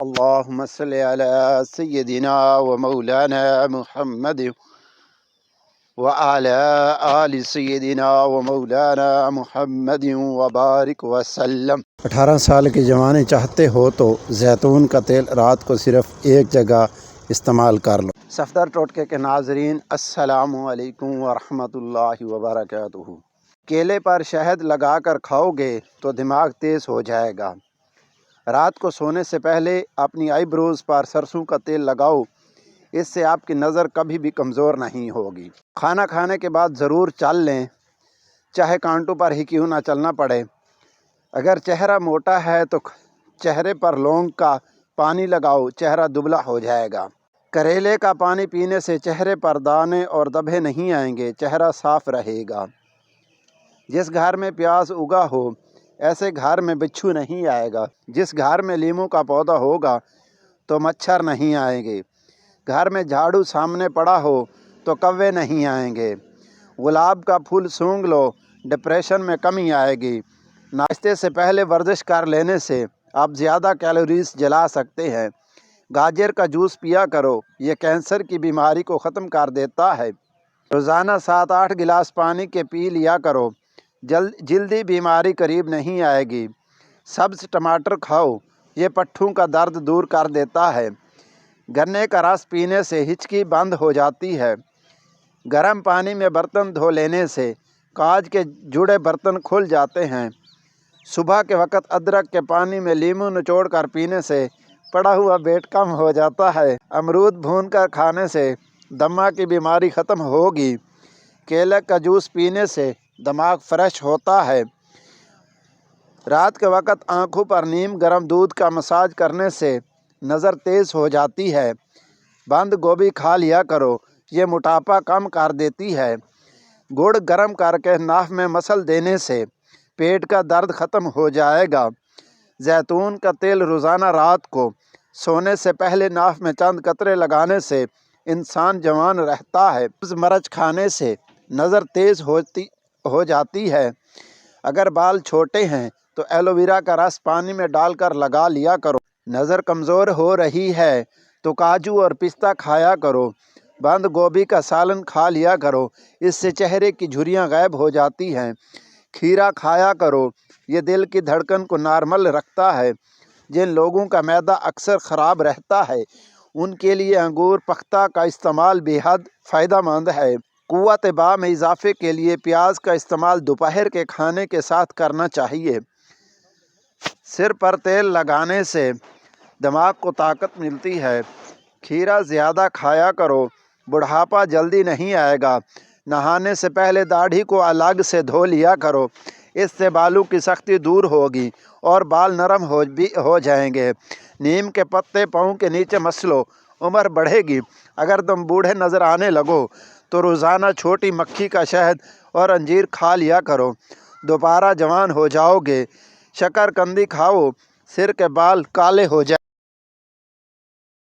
اللهم صل على سيدنا ومولانا محمد وعلى آل سيدنا ومولانا محمد وبارک وسلم۔ 18 سال کے جوان چاہتے ہو تو زیتون کا تیل رات کو صرف ایک جگہ استعمال کر لو۔ صفدر ٹوٹکے کے ناظرین، السلام علیکم ورحمۃ اللہ وبرکاتہ۔ کیلے پر شہد لگا کر کھاؤ گے تو دماغ تیز ہو جائے گا۔ رات کو سونے سے پہلے اپنی آئی بروز پر سرسوں کا تیل لگاؤ، اس سے آپ کی نظر کبھی بھی کمزور نہیں ہوگی۔ کھانا کھانے کے بعد ضرور چل لیں، چاہے کانٹوں پر ہی کیوں نہ چلنا پڑے۔ اگر چہرہ موٹا ہے تو چہرے پر لونگ کا پانی لگاؤ، چہرہ دبلا ہو جائے گا۔ کریلے کا پانی پینے سے چہرے پر دانے اور دبے نہیں آئیں گے، چہرہ صاف رہے گا۔ جس گھر میں پیاز اگا ہو ایسے گھر میں بچھو نہیں آئے گا۔ جس گھر میں لیموں کا پودا ہوگا تو مچھر نہیں آئیں گے۔ گھر میں جھاڑو سامنے پڑا ہو تو کوے نہیں آئیں گے۔ گلاب کا پھول سونگھ لو، ڈپریشن میں کمی آئے گی۔ ناشتے سے پہلے ورزش کر لینے سے آپ زیادہ کیلوریز جلا سکتے ہیں۔ گاجر کا جوس پیا کرو، یہ کینسر کی بیماری کو ختم کر دیتا ہے۔ روزانہ 7-8 گلاس پانی کے پی لیا کرو، جلدی بیماری قریب نہیں آئے گی۔ سبز ٹماٹر کھاؤ، یہ پٹھوں کا درد دور کر دیتا ہے۔ گنے کا رس پینے سے ہچکی بند ہو جاتی ہے۔ گرم پانی میں برتن دھو لینے سے کاج کے جڑے برتن کھل جاتے ہیں۔ صبح کے وقت ادرک کے پانی میں لیموں نچوڑ کر پینے سے پڑا ہوا ویٹ کم ہو جاتا ہے۔ امرود بھون کر کھانے سے دمہ کی بیماری ختم ہوگی۔ کیلے کا جوس پینے سے دماغ فریش ہوتا ہے۔ رات کے وقت آنکھوں پر نیم گرم دودھ کا مساج کرنے سے نظر تیز ہو جاتی ہے۔ بند گوبھی کھا لیا کرو، یہ موٹاپا کم کر دیتی ہے۔ گڑ گرم کر کے ناف میں مسل دینے سے پیٹ کا درد ختم ہو جائے گا۔ زیتون کا تیل روزانہ رات کو سونے سے پہلے ناف میں چند قطرے لگانے سے انسان جوان رہتا ہے۔ مرچ کھانے سے نظر تیز ہو جاتی ہے۔ اگر بال چھوٹے ہیں تو ایلو ویرا کا رس پانی میں ڈال کر لگا لیا کرو۔ نظر کمزور ہو رہی ہے تو کاجو اور پستہ کھایا کرو۔ بند گوبھی کا سالن کھا لیا کرو، اس سے چہرے کی جھریاں غائب ہو جاتی ہیں۔ کھیرا کھایا کرو، یہ دل کی دھڑکن کو نارمل رکھتا ہے۔ جن لوگوں کا معدہ اکثر خراب رہتا ہے ان کے لیے انگور پختہ کا استعمال بے حد فائدہ مند ہے۔ قوت باہ میں اضافے کے لیے پیاز کا استعمال دوپہر کے کھانے کے ساتھ کرنا چاہیے۔ سر پر تیل لگانے سے دماغ کو طاقت ملتی ہے۔ کھیرا زیادہ کھایا کرو، بڑھاپا جلدی نہیں آئے گا۔ نہانے سے پہلے داڑھی کو الگ سے دھو لیا کرو، اس سے بالوں کی سختی دور ہوگی اور بال نرم ہو جائیں گے۔ نیم کے پتے پاؤں کے نیچے مسلو، عمر بڑھے گی۔ اگر تم بوڑھے نظر آنے لگو تو روزانہ چھوٹی مکھی کا شہد اور انجیر کھا لیا کرو، دوبارہ جوان ہو جاؤ گے۔ شکر قندی کھاؤ، سر کے بال کالے ہو جائیں۔